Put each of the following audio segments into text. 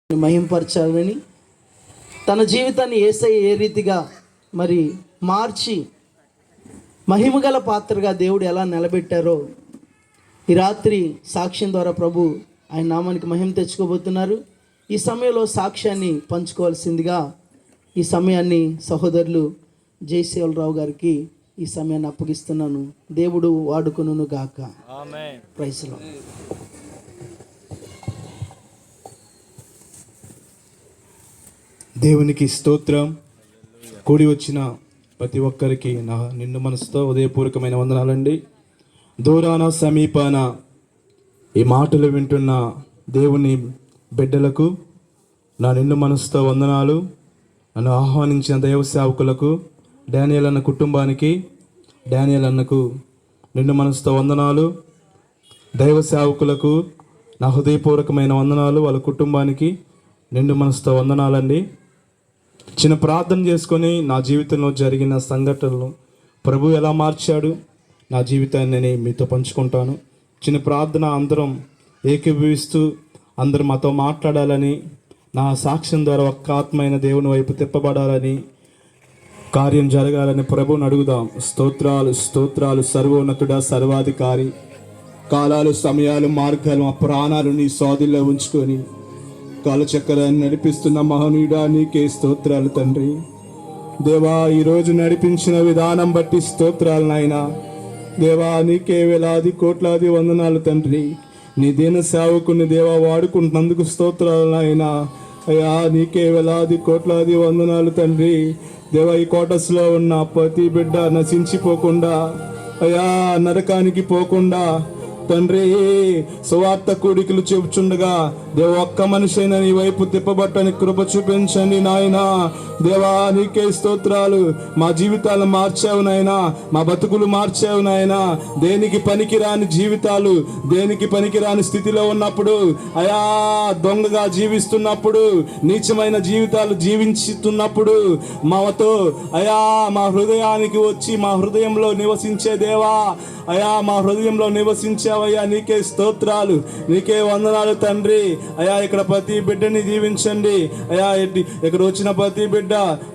మహింపరచాలని తన జీవితాన్ని యేసయ్య ఏ రీతిగా మరి మార్చి మహిమగల పాత్రగా దేవుడు ఎలా నిలబెట్టారో ఈ రాత్రి సాక్ష్యం ద్వారా ప్రభు ఆయన నామానికి మహిమ తెచ్చుకోబోతున్నారు. ఈ సమయంలో సాక్ష్యాన్ని పంచుకోవాల్సిందిగా ఈ సమయాన్ని సహోదరులు జయసేవలరావు గారికి ఈ సమయాన్ని అప్పగిస్తున్నాను. దేవుడు వాడుకొనును గాక. ఆమేన్. Praise the lord. దేవునికి స్తోత్రం. కూడి వచ్చిన ప్రతి ఒక్కరికి నా నిండు మనసుతో ఉదయపూర్వకమైన వందనాలండి. దూరాన సమీపాన ఈ మాటలు వింటున్న దేవుని బిడ్డలకు నా నిండు మనసుతో వందనాలు. నన్ను ఆహ్వానించిన దైవ సేవకులకు, డానియల్ అన్న కుటుంబానికి, డానియల్ అన్నకు నిండు మనసుతో వందనాలు. దైవ సేవకులకు నా హృదయపూర్వకమైన వందనాలు. వాళ్ళ కుటుంబానికి నిండు మనసుతో వందనాలండి. చిన్న ప్రార్థన చేసుకొని నా జీవితంలో జరిగిన సంఘటనలు ప్రభు ఎలా మార్చాడు నా జీవితాన్ని నేను మీతో పంచుకుంటాను. చిన్న ప్రార్థన అందరం ఏకీభవిస్తూ అందరం మాతో మాట్లాడాలని, నా సాక్ష్యం ద్వారా ఒక్క ఆత్మైన దేవుని వైపు తిప్పబడాలని, కార్యం జరగాలని ప్రభువుని అడుగుదాం. స్తోత్రాలు స్తోత్రాలు. సర్వోన్నతుడా, సర్వాధికారి, కాలాలు సమయాలు మార్గాలు మా ప్రాణాలు నీ స్వాధీనంలో ఉంచుకొని కాలచక్రాన్ని నడిపిస్తున్న మహనీయుడా నీకే స్తోత్రాలు తండ్రి. దేవా, ఈరోజు నడిపించిన విధానం బట్టి స్తోత్రాలు నాయనా. దేవా, నీకే వేలాది కోట్లాది వందనాలు తండ్రి. నీ దీన సేవకుని దేవా వాడుకుంటున్నందుకు స్తోత్రాలు నాయనా. అయ్యా, నీకే వేలాది కోట్లాది వందనాలు తండ్రి. దేవా, ఈ కోటస్లో ఉన్న ప్రతి బిడ్డ నశించిపోకుండా, అయ్యా నరకానికి పోకుండా తండ్రి సువార్త కూడికలు చెబుచుండగా దేవ ఒక్క మనిషైనా నీ వైపు తిప్పబట్టడానికి కృప చూపించండి నాయనా. దేవా, నీకే స్తోత్రాలు. మా జీవితాలు మార్చావు నాయనా, మా బతుకులు మార్చావు నాయనా. దేనికి పనికిరాని జీవితాలు, దేనికి పనికిరాని స్థితిలో ఉన్నప్పుడు, అయా దొంగగా జీవిస్తున్నప్పుడు, నీచమైన జీవితాలు జీవించుతున్నప్పుడు మాతో అయా మా హృదయానికి వచ్చి మా హృదయంలో నివసించే దేవా, అయా మా హృదయంలో నివసించావయ్యా. నీకే స్తోత్రాలు, నీకే వందనాలు తండ్రి. అయా, ఇక్కడ ప్రతి బిడ్డని దీవించండి. అయా, ఇక్కడ వచ్చిన ప్రతి బిడ్డ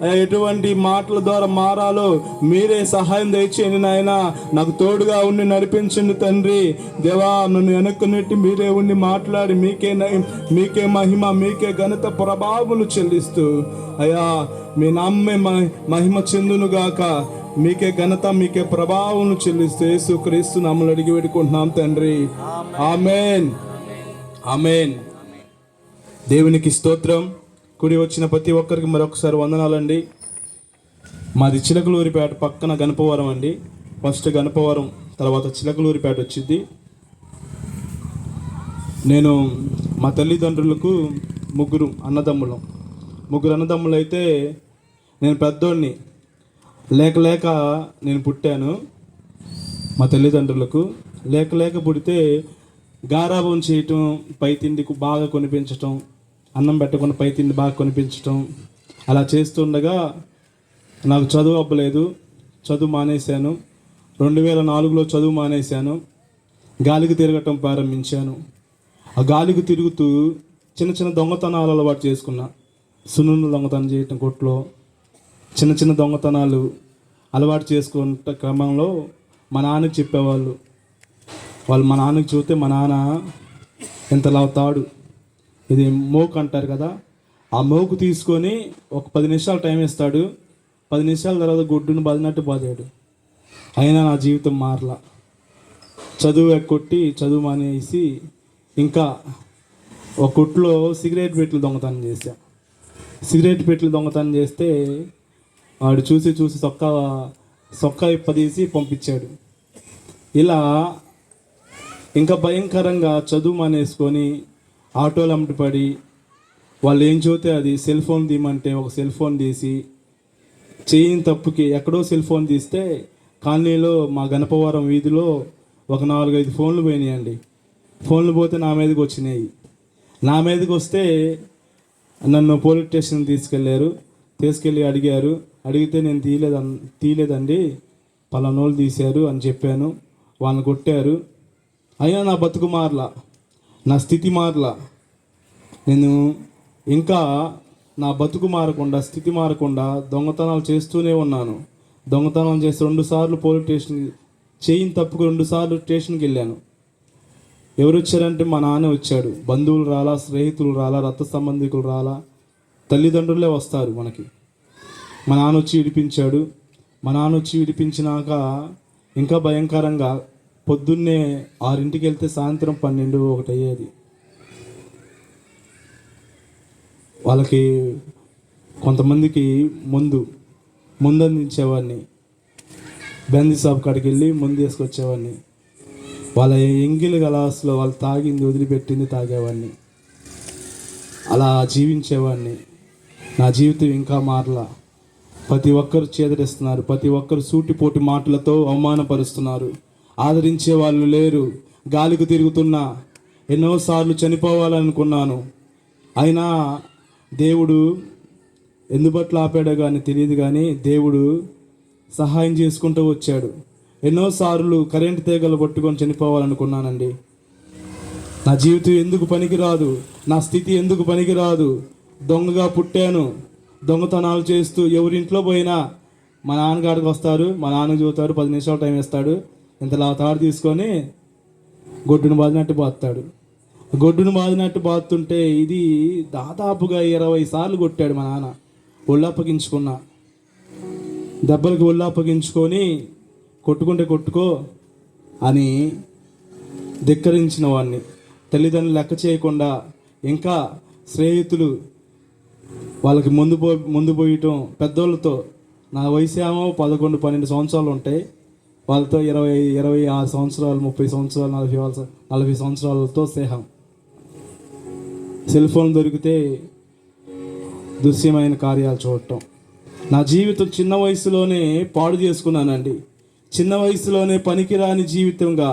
అయా ఎటువంటి మాటల ద్వారా మారాలో మీరే సహాయం దయచేయండి నాయన. నాకు తోడుగా ఉండి నడిపించండి తండ్రి. దేవా, నన్ను వెనక్కు నెట్టి మీరే ఉండి మాట్లాడి మీకే మహిమ, మీకే ఘనత ప్రభావములు చెల్లిస్తూ అయా మీ నామే మహిమ చెందునుగాక. మీకే ఘనత, మీకే ప్రభావం చెల్లిస్తూ యేసుక్రీస్తు నామములో అడిగి వేడుకుంటున్నాం తండ్రి. ఆమేన్, ఆమేన్. దేవునికి స్తోత్రం. కూడి వచ్చిన ప్రతి ఒక్కరికి మరొకసారి వందనాలండి. మాది చిలకలూరిపేట పక్కన గణపవరం అండి. ఫస్ట్ గణపవరం, తర్వాత చిలకలూరిపేట వచ్చింది. నేను మా తల్లిదండ్రులకు ముగ్గురు అన్నదమ్ములు అయితే నేను పెద్దోడిని. లేక నేను పుట్టాను. మా తల్లిదండ్రులకు లేక పుడితే గారాబం చేయటం, పై తిండికి బాగా కొనిపించటం, అన్నం పెట్టకుండా పై తిండి బాగా కొనిపించటం, అలా చేస్తుండగా నాకు చదువు అవ్వలేదు. చదువు మానేశాను. 2004లో చదువు మానేశాను. గాలికి తిరగటం ప్రారంభించాను. ఆ గాలికి తిరుగుతూ చిన్న దొంగతనాలు అలవాటు చేసుకున్నా. సున్నుండ దొంగతనం చేయటం, కొట్లో చిన్న దొంగతనాలు అలవాటు చేసుకున్న క్రమంలో మా నాన్నకి చెప్పేవాళ్ళు. మా నాన్నకి చూస్తే మా నాన్న ఎంతలా తాడు, ఇది మోకు అంటారు కదా, ఆ మోకు తీసుకొని ఒక 10 నిమిషాలు టైం ఇస్తాడు. 10 నిమిషాల తర్వాత గొడ్డును బాదినట్టు బాదాడు. అయినా నా జీవితం మారలా. చదువు ఎక్కొట్టి చదువు మానేసి ఇంకా ఒక కొట్లో సిగరెట్ పెట్టెలు దొంగతనం చేశా. సిగరెట్ పెట్టెలు దొంగతనం చేస్తే వాడు చూసి సొక్కా ఇప్పదీసి పంపించాడు. ఇలా ఇంకా భయంకరంగా చదువు మానేసుకొని ఆటోలు అమ్ముడుపడి వాళ్ళు ఏం చూస్తే అది సెల్ ఫోన్ తీయమంటే ఒక సెల్ ఫోన్ తీసి, చేయని తప్పుకి ఎక్కడో సెల్ ఫోన్ తీస్తే కాలనీలో మా గణపవరం వీధిలో ఒక 4-5 ఫోన్లు పోయినాయండి. ఫోన్లు పోతే నా మీదకి వచ్చినాయి. నా మీదకి వస్తే నన్ను పోలీస్ స్టేషన్ తీసుకెళ్ళి అడిగితే నేను తీయలేదండి, పలానోళ్ళు తీశారు అని చెప్పాను. వాళ్ళని కొట్టారు. అయినా నా బతుకు మారలా, నా స్థితి మారలా. నేను ఇంకా నా బతుకు మారకుండా, స్థితి మారకుండా దొంగతనాలు చేస్తూనే ఉన్నాను. దొంగతనం చేసి 2 సార్లు పోలీస్ స్టేషన్, చెయ్యిని తప్పుకు 2 సార్లు స్టేషన్కి వెళ్ళాను. ఎవరు వచ్చారంటే మా నాన్న వచ్చాడు. బంధువులు రాలా, స్నేహితులు రాలా, రక్త సంబంధికులు రాలా, తల్లిదండ్రులే వస్తారు మనకి. మా నాన్న వచ్చి విడిపించాడు. మా నాన్న వచ్చి విడిపించినాక ఇంకా భయంకరంగా పొద్దున్నే 6ంటికి వెళ్తే సాయంత్రం 12, 1 అయ్యేది. వాళ్ళకి కొంతమందికి ముందు అందించేవాడిని. బెంది షాప్ కాడికి వెళ్ళి ముందు వేసుకొచ్చేవాడిని. వాళ్ళ ఎంగిలి గ్లాసులో వాళ్ళు తాగింది వదిలిపెట్టింది తాగేవాడిని. అలా జీవించేవాడిని. నా జీవితం ఇంకా మారలా. ప్రతి ఒక్కరు చేదరిస్తున్నారు, ప్రతి ఒక్కరు సూటిపోటి మాటలతో అవమానపరుస్తున్నారు. ఆదరించే వాళ్ళు లేరు. గాలికి తిరుగుతున్నా. ఎన్నోసార్లు చనిపోవాలనుకున్నాను. అయినా దేవుడు ఎందుబట్ల ఆపాడో కానీ తెలియదు, కానీ దేవుడు సహాయం చేసుకుంటూ వచ్చాడు. ఎన్నోసార్లు కరెంటు తీగలు పట్టుకొని చనిపోవాలనుకున్నానండి. నా జీవితం ఎందుకు పనికిరాదు, నా స్థితి ఎందుకు పనికిరాదు, దొంగగా పుట్టాను, దొంగతనాలు చేస్తూ ఎవరింట్లో పోయినా మా నాన్నగారికి వస్తారు, మా నాన్నకు చూతాడు, 10 నిమిషాలు టైం ఇస్తాడు, ఇంతలా తాడు తీసుకొని గొడ్డును బాదినట్టు బాదుతాడు. గొడ్డును బాదినట్టు బాదుతుంటే ఇది దాదాపుగా 20 సార్లు కొట్టాడు మా నాన్న. ఒళ్ళప్పగించుకున్నా, దెబ్బలకి ఒళ్ళప్పగించుకొని కొట్టుకుంటే కొట్టుకో అని ధిక్కరించిన వాడిని. తల్లిదండ్రులు లెక్క చేయకుండా ఇంకా స్నేహితులు వాళ్ళకి ముందు పోయటం, పెద్దోళ్ళతో నా వయసు ఏమో 11, 12 సంవత్సరాలు ఉంటాయి. వాళ్ళతో 26 సంవత్సరాలు, 30 సంవత్సరాలు, 40 సంవత్సరాలతో స్నేహం. సెల్ ఫోన్ దొరికితే దృశ్యమైన కార్యాలు చూడటం. నా జీవితం చిన్న వయసులోనే పాడు చేసుకున్నానండి. చిన్న వయసులోనే పనికిరాని జీవితంగా,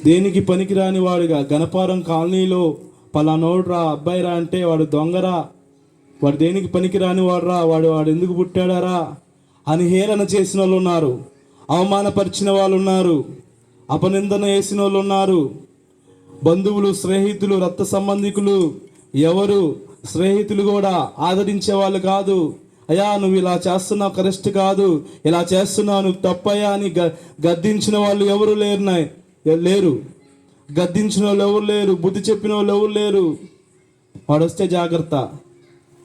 దేనికి పనికిరాని వాడుగా, గణపారం కాలనీలో పలానోడ్రా అబ్బాయిరా అంటే వాడు దొంగరా, వాడు దేనికి పనికిరాని వాడురా, వాడు ఎందుకు పుట్టాడారా అని హేళన చేసిన వాళ్ళు ఉన్నారు. అవమానపరిచిన వాళ్ళు ఉన్నారు. అపనిందన వేసిన వాళ్ళు ఉన్నారు. బంధువులు, స్నేహితులు, రక్త సంబంధికులు ఎవరు, స్నేహితులు కూడా ఆదరించే వాళ్ళు కాదు. అయ్యా నువ్వు ఇలా చేస్తున్నావు, కరెక్ట్ కాదు, ఇలా చేస్తున్నావు, నువ్వు తప్పయ్యా అని గద్దించిన వాళ్ళు ఎవరు లేరు. గద్దించిన వాళ్ళు ఎవరు లేరు. బుద్ధి చెప్పిన వాళ్ళు ఎవరు లేరు. వాడు వస్తే జాగ్రత్త,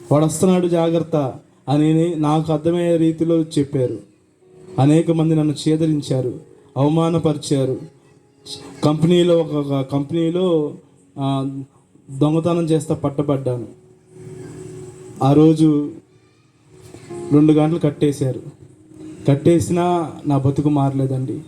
వాడు వస్తున్నాడు జాగ్రత్త అని నాకు అర్థమయ్యే రీతిలో చెప్పారు. అనేక మంది నన్ను చేదరించారు, అవమానపరిచారు. ఒక కంపెనీలో దొంగతనం చేస్తా పట్టబడ్డాను. ఆ రోజు 2 గంటలు కట్టేశారు. కట్టేసినా నా బతుకు మారలేదండి.